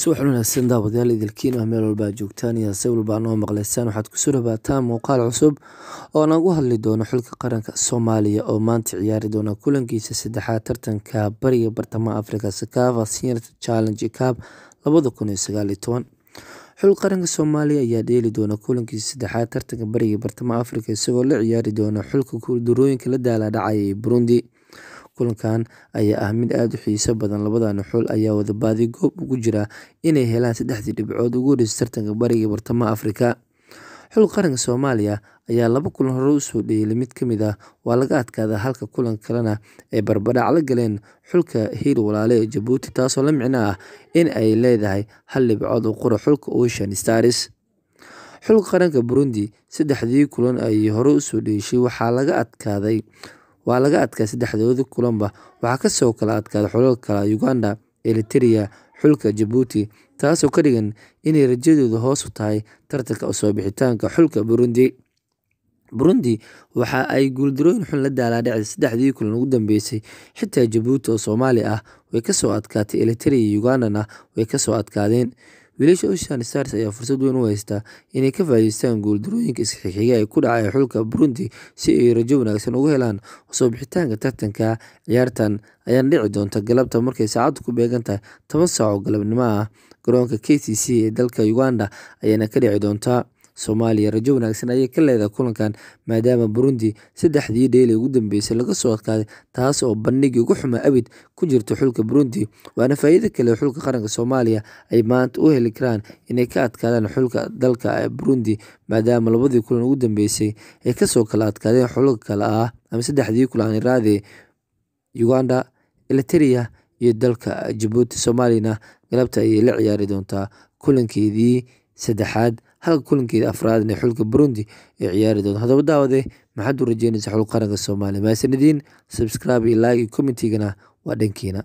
subax wanaagsan daawadayaal idilkiin ah meel walba joogtaan iyo si walba noo maqleysaan waxaad ku soo dhawaataan muuqaal cusub oo aan ugu hadli doono xulka qaranka Soomaaliya oo maanta ciyaari doona kulankiisa saddexaad tartanka bariga bartamaha Afrika Sekafa Senior Challenge Cup 2019. xulka qaranka Soomaaliya ayaa dheeli doona kulankiisa saddexaad tartanka bariga bartamaha Afrika isagoo la ciyaari doona xulka guuldarooyinka la daala dhacay ee Burundi. kulankan ayaa ah mid aad u xiiso badan, labadan xul ayaa wada baadi goob ugu jira inay helaan 3 dhibcood ugu horeysay tartanka bariga bartamaha Afrika. xulka qaranka Soomaaliya ayaa 2 kulan hore u soo dheelay, mid kamid ah waa laga adkaaday halka kulan kalena ay barbadhac la galeen xulka Hiil Walaale ee Djibouti, taasoo la micno ah in ay leedahay 1 dhibcood oo qura xulka Ocean Stars. xulka qaranka Burundi 3 kulan ay hore u soo dheeshay waa laga adkaa 3 kulanba, waxaa kasoo kala adkaaday xulalka kala Uganda, Eritrea, xulka Djibouti, taasoo ka dhigan inay rajadoodu hoos u tahay tartanka soo bixitaanka xulka Burundi. waxa ay guuldarooyin xun la daala dhacay 3 kulan ugu dambeysay, xitaa Djibouti oo Soomaali ah way kasoo adkaatay, Eritrea iyo Ugandana way kasoo adkaadeen. wiilasha Ocean Stars ayaa fursad weyn u haysta inay ka faa'iideystaan guuldarooyinka isxiga ee ku dhacay xulka Burundi si ay rajo wanaagsan ugu helaan soo bixitaanka tartanka. ciyaartan ayaa dhici doonta galabta markay saacadu ku beegan tahay 10 saac oo galabnimo ah garoonka KCC ee dalka Uganda ayaana ka dhici doonta. Soomaaliya rajo wanaagsan ayay ka leedahay kulankan maadaama Burundi 3 dheeli ugu dambeysay laga soo adkaaday, taas oo bandhig ugu xumaa abid ku jirto xulka Burundi. waana faa'iido kale xulka qaranka Soomaaliya ay maanta u heli karaan inay ka adkaadaan xulka dalka Burundi maadaama 2 kulan ugu dambeysay ay kasoo kala adkaadeen xulka kala ah ama 3 kulan iraade Uganda, Eritrea iyo dalka Djibouti. Soomaalina galabta ayay la ciyaari doontaa kulankeedii saddexaad halka kulankeedii afraad ee xulka Burundi ay ciyaari doonto. Haddaba daawade maxaad u rajeynaysaa xulka qaranka Soomaaliya? Mahadsanidin, subscribe iyo like iyo commentigana waa dhankiina.